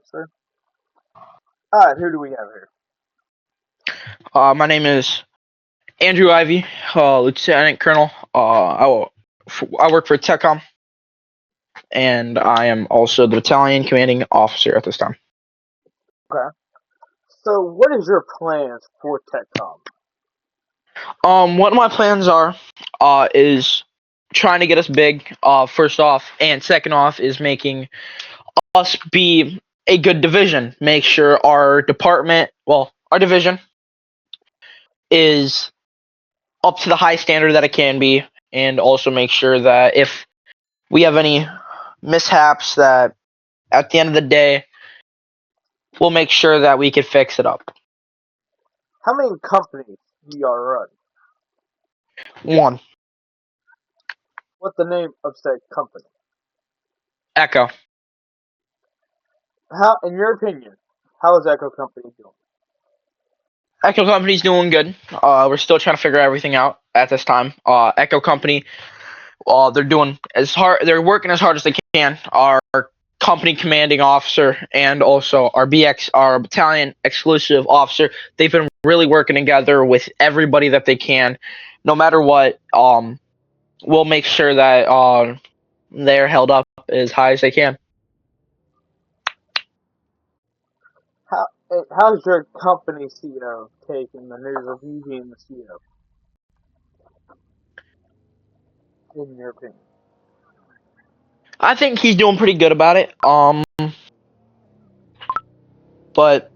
sir. Alright, who do we have here? My name is Andrew Ivy, Lieutenant Colonel. I work for TECOM, and I am also the battalion commanding officer at this time. Okay. So, what is your plans for TECOM? What my plans are, is trying to get us big, first off, and second off is making us be a good division. Make sure our our division is up to the high standard that it can be, and also make sure that if we have any mishaps, that at the end of the day, we'll make sure that we can fix it up. How many companies do y'all run? One, What's the name of said company? Echo. How, in your opinion, how is Echo Company doing? Echo Company's doing good. We're still trying to figure everything out at this time. Echo Company, they're doing as hard. They're working as hard as they can. Our company commanding officer and also our battalion exclusive officer, they've been really working together with everybody that they can. No matter what, we'll make sure that they're held up as high as they can. How's your company CEO taking the news of you being the CEO? In your opinion, I think he's doing pretty good about it. But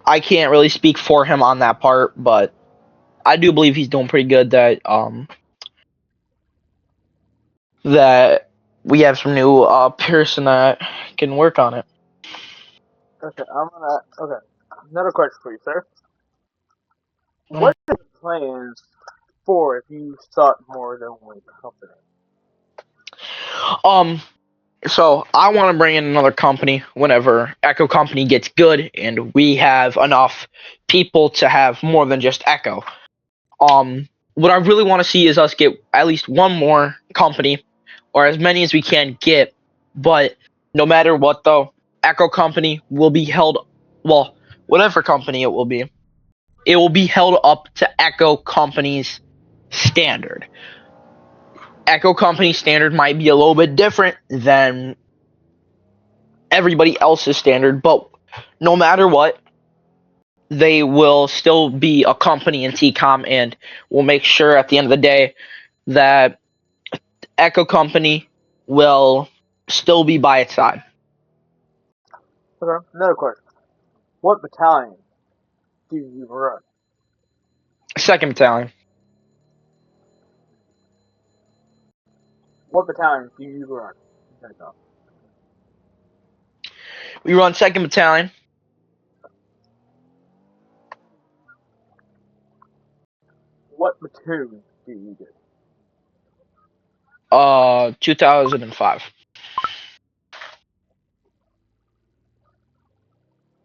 I can't really speak for him on that part. But I do believe he's doing pretty good. That we have some new person that can work on it. okay, okay. Another question for you, sir. Mm. What are your plans for if you start more than one company? So I want to bring in another company whenever Echo Company gets good and we have enough people to have more than just Echo. What I really want to see is us get at least one more company, or as many as we can get. But no matter what, though, Echo Company will be held. Well, whatever company it will be held up to Echo Company's standard. Echo Company standard might be a little bit different than everybody else's standard, but no matter what, they will still be a company in TCOM, and we'll make sure at the end of the day that Echo Company will still be by its side. Okay, another question. What battalion do you run? Second Battalion. What battalion do you run? We run Second Battalion. What platoon do you do? 2005.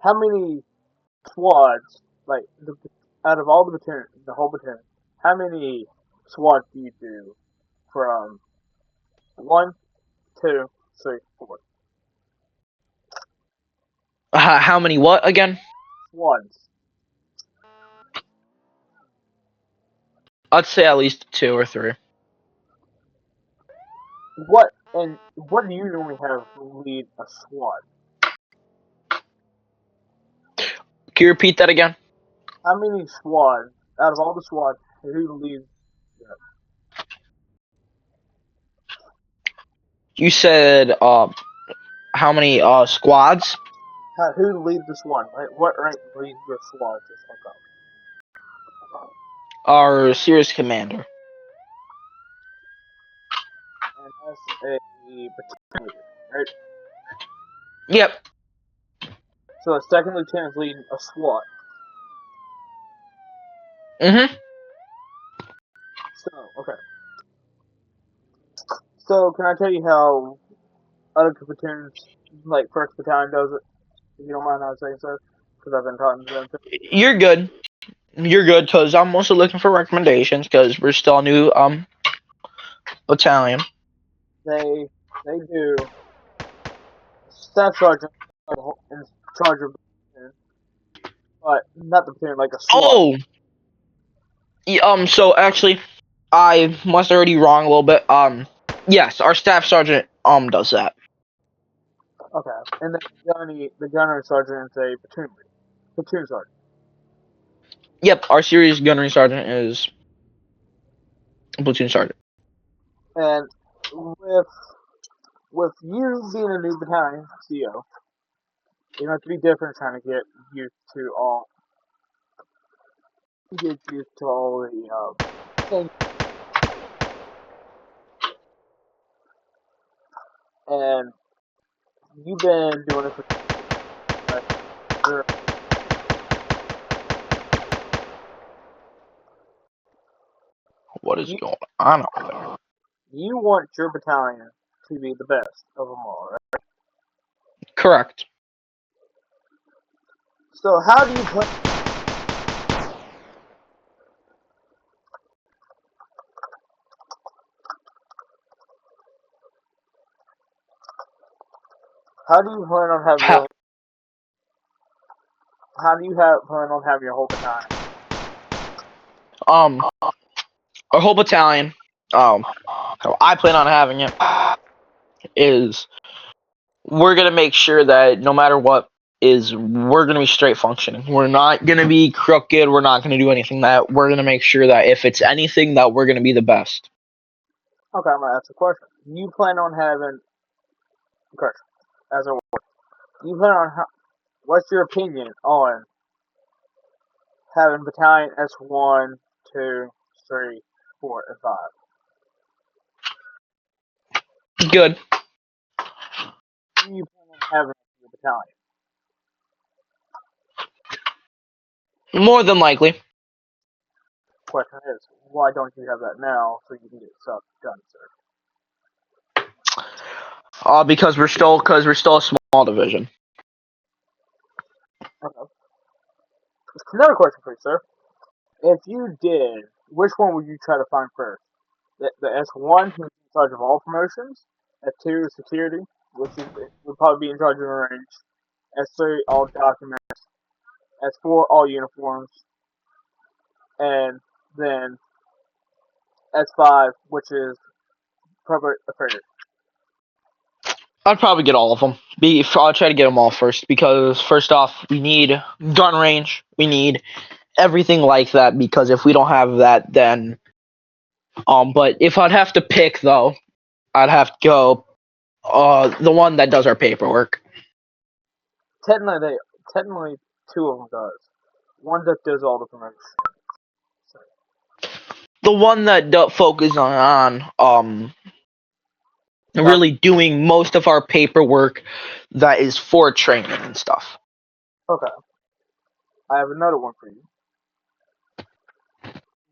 How many squads, out of all the platoon, the whole platoon, how many squads do you do from 1, 2, 3, 4? How many what again? Squads. I'd say at least 2 or 3. What do you normally have lead a squad? Can you repeat that again? How many squads out of all the squads? Who leads? You said how many squads? Who leads the squad? Right? What rank leads the squad? Just like that. Our Chirs commander. And that's a battalion leader, right? Yep. So a second lieutenant's leading a squad. Mhm. So okay. So can I tell you how other platoons, like first battalion, does it? If you don't mind, I saying so, because I've been talking to them too. You're good. You're good, because I'm also looking for recommendations, because we're still a new battalion. They do. Staff sergeant in charge of, but not the platoon, like a SWAT. Oh, so actually, I must already wrong a little bit. Yes, our staff sergeant does that. Okay, and then the gunnery sergeant is a platoon sergeant. Yep, our series gunnery sergeant is a platoon sergeant. And with you being a new battalion CO, you have to be different trying to used to all get used to all the things. And you've been doing it for What is you. going on over there? You want your battalion to be the best of them all, right? Correct. So how do you plan? How do you plan on having Ha- your? How do you plan on having your whole battalion? Um, our whole battalion, how I plan on having it is we're gonna make sure that no matter what is we're gonna be straight functioning. We're not gonna be crooked. We're not gonna do anything that we're gonna make sure that if it's anything that we're gonna be the best. Okay, I'm gonna ask a question. You plan on having question as a you plan on what's your opinion on having battalion S1, 2, 3, 4, and 5? Good. Who do you plan on having your battalion? More than likely. Question is, why don't you have that now so you can get stuff done, sir? Because we're still a small division. Okay. Another question for you, sir. If you did, which one would you try to find first? The S1, who's in charge of all promotions. S2 is security, which is would probably be in charge of range. S3, all documents. S4, all uniforms. And then S5, which is public affairs. I'd probably get all of them. I'll try to get them all first because first off, we need gun range. We need everything like that because if we don't have that, then But if I'd have to pick though, I'd have to go the one that does our paperwork. Technically, technically, two of them does. One that does all the promotions. So, The one that focuses on really doing most of our paperwork that is for training and stuff. okay, I have another one for you.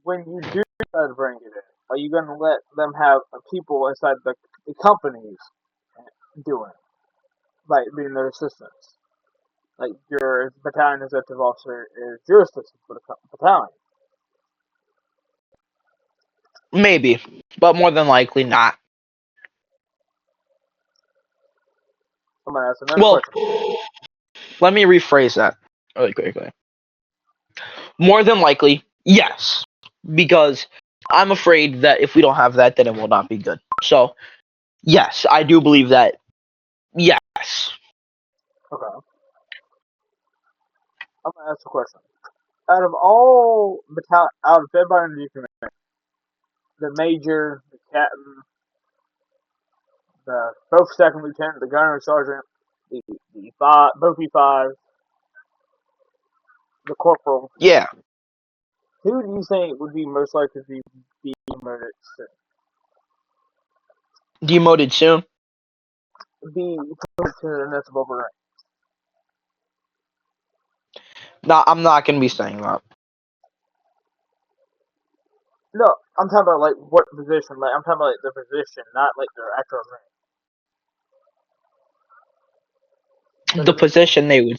When you do decide to bring it in, are you going to let them have people inside the companies doing it, like being their assistants? Like your battalion executive officer is your assistant for the battalion. Maybe, but more than likely not. I'm going to ask another Well, question. let me rephrase that really quickly. More than likely, yes, because I'm afraid that if we don't have that, then it will not be good. So, yes, I do believe that. Yes. Okay, I'm going to ask a question. Out of all out of everybody in the command, the major, the captain, the both second lieutenant, the gunnery sergeant, the five, both E5s, the corporal, Yeah. who do you think would be most likely to be murdered soon? Demoted soon. Be promoted to the next level rank? No, I'm not going to be saying that. No, I'm talking about like what position. Like I'm talking about like the position, not like their actual rank. The position they would,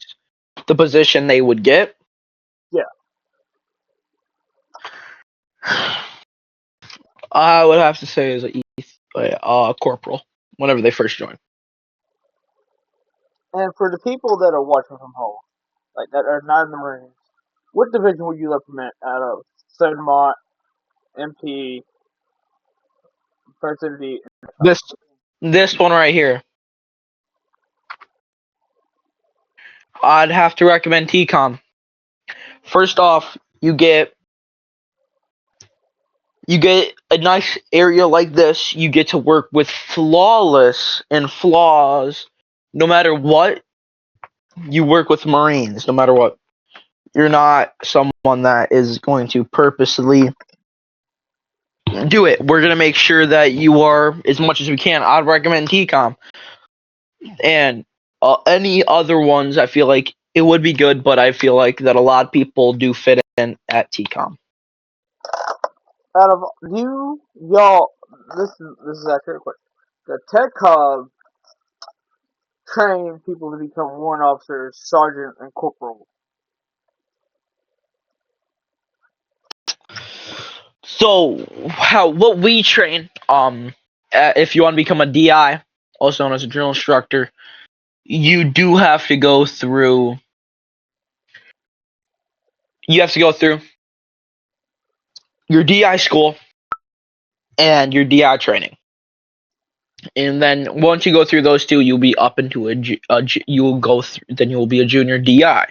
the position they would get. Yeah, I would have to say is a corporal whenever they first join. And for the people that are watching from home, like that are not in the Marines, what division would you recommend out of Sergeant, MP, First City? This this one right here. I'd have to recommend TECOM. First off, you get a nice area like this. You get to work with flawless and flaws. No matter what, you work with Marines. No matter what, you're not someone that is going to purposely do it. We're gonna make sure that you are as much as we can. I'd recommend TCOM and any other ones. I feel like it would be good, but I feel like that a lot of people do fit in at TCOM. Out of y'all, this is actually a question. The TECOM train people to become warrant officers, sergeant, and corporal. So what we train, if you want to become a DI, also known as a drill instructor, you do have to go through. You have to go through your DI school and your DI training. And then once you go through those two, you'll be up into you'll go through, then you'll be a junior DI,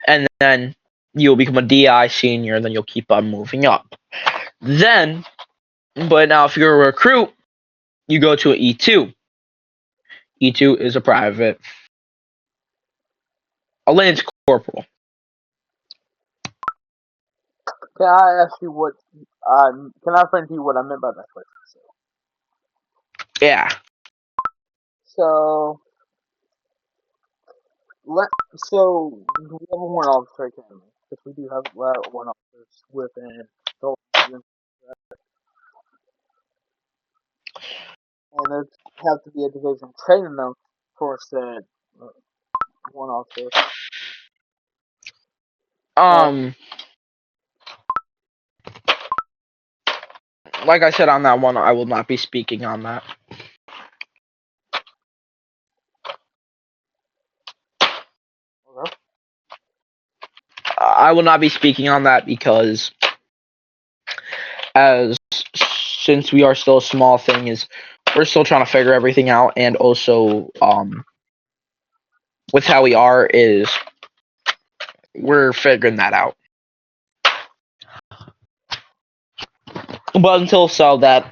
and then you'll become a DI senior, and then you'll keep on moving up. Then, but now if you're a recruit, you go to an E2. E2 is a lance corporal. Can I ask you what? Can I explain to you what I meant by that question? Yeah. So, let so we have a warrant officer academy because we do have warrant officers within the and there has to be a division training them for said warrant officer. And Um, like I said on that one, I will not be speaking on that. okay. I will not be speaking on that because as since we are still a small thing, is we're still trying to figure everything out, and also with how we are is we're figuring that out. But until so that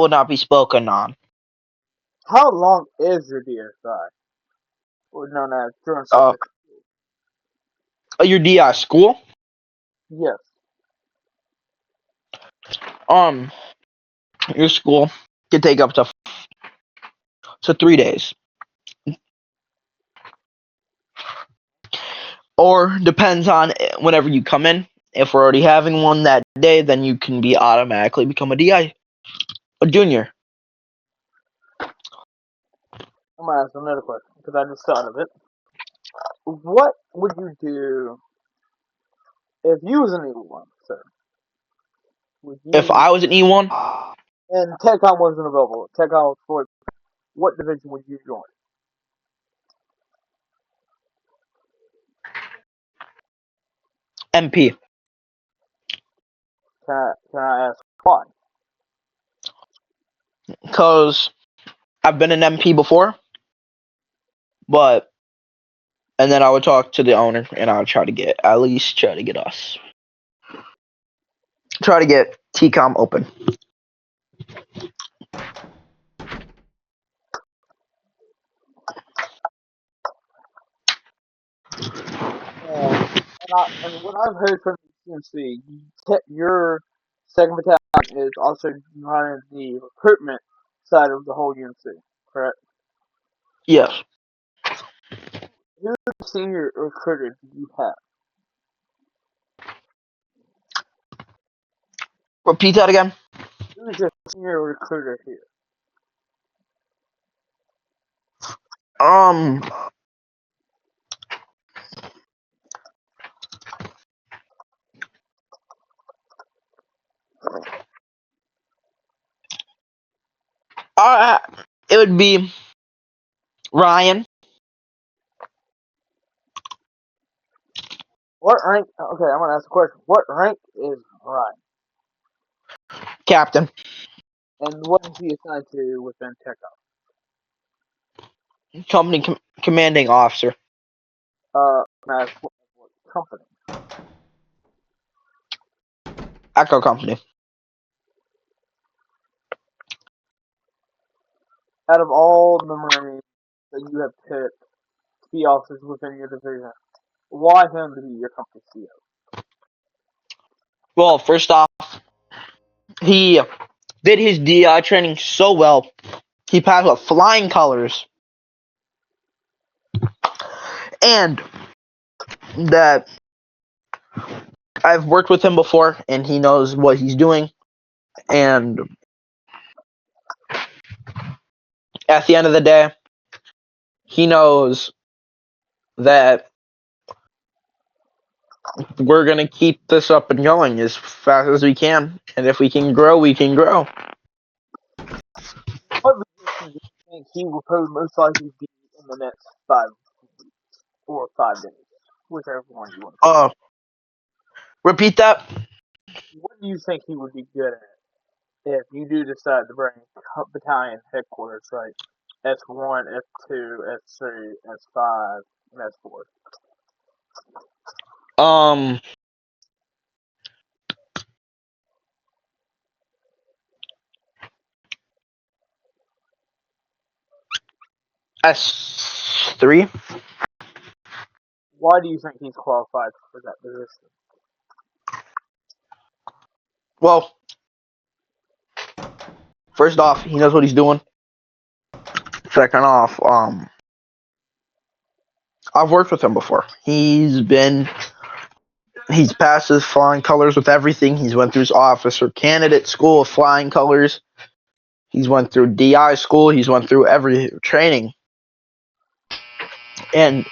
would not be spoken on. How long is your DSI, or known as drill Uh, instructor? your DI school, Yes. um, your school can take up to 3 days, or depends on whenever you come in. If we're already having one that day, then you can be automatically become a DI, a junior. I'm gonna ask another question because I just thought of it. What would you do if you was an evil one, sir? Would If you I was an E1, and TECOM wasn't available? TECOM was for what division would you join? MP, Can I ask why? because I've been an MP before, but and then I would talk to the owner and I would at least try to get us, try to get TCOM open. And what I've heard from the CMC, your second battalion is also running the recruitment side of the whole UNC, correct? Yes. Who's the senior recruiter do you have? Repeat that again. Who's your senior recruiter here? Um, uh, it would be Ryan. What rank? Okay, I'm gonna ask a question. What rank is Ryan, Captain. and what is he assigned to within TECOM? Company commanding officer. Can I ask what company? Echo Company. Out of all the Marines that you have picked to be officers within your division, why him to be your company CO? Well, first off, he did his DI training so well. He passed with flying colors. And that I've worked with him before, and he knows what he's doing. And at the end of the day, he knows that we're going to keep this up and going as fast as we can. And if we can grow, we can grow. What position do you think he will probably most likely be in the next 5 weeks or 5 days, whichever one you want to pick? Repeat that. What do you think he would be good at if you do decide to bring battalion headquarters, right? S1, S2, S3, S5, and S4. Um, S3. Why do you think he's qualified for that position? Well, first off, he knows what he's doing. Second off, I've worked with him before. He's passed his flying colors with everything. He's went through his officer candidate school of flying colors. He's went through DI school. He's went through every training. And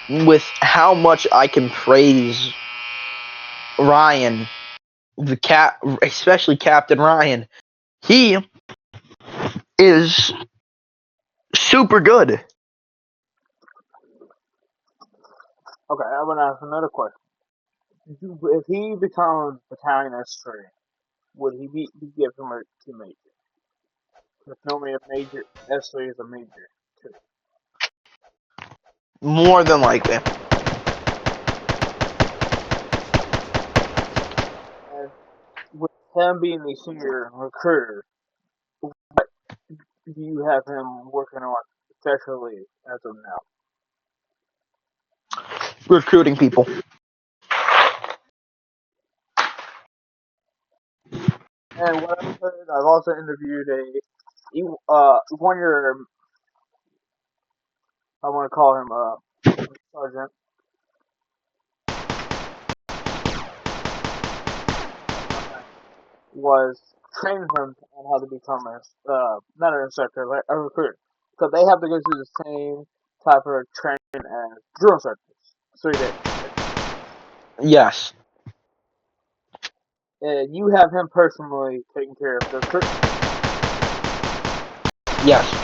with how much I can praise Ryan, especially Captain Ryan, he is super good. Okay, I'm going to ask another question. If he becomes battalion S3, would he be given promoted to major? Because normally a major, S3 is a major, too. More than likely. And with him being the senior recruiter, what do you have him working on especially as of now? Recruiting people. And what I've heard, I've also interviewed one of your, I want to call him sergeant, was training him on how to become not an instructor, but a recruiter. So they have to go through the same type of training as drill instructors. 3 days. Yes. And you have him personally taking care of the recruitment. Yes.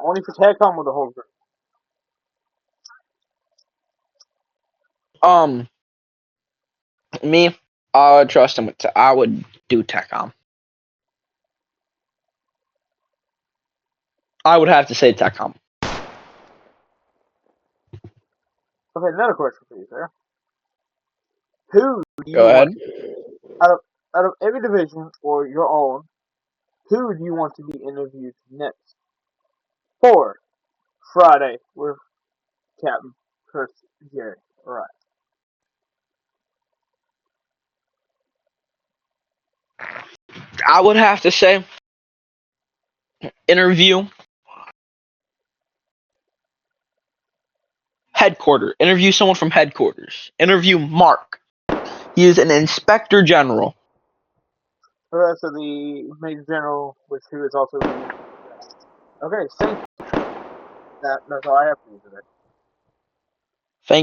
Only for TECOM or the whole group. Me, I would trust him. I would do TECOM. I would have to say TECOM. Okay, another question for you, sir. Who do you Go ahead. want out of every division or your own? Who do you want to be interviewed next for Friday with Captain Chris Jerry? All right. I would have to say interview headquarters. Interview someone from headquarters. Interview Mark. He is an inspector general. The rest of the Major General, who is also the okay. Thank you. That's all I have for you today. Thank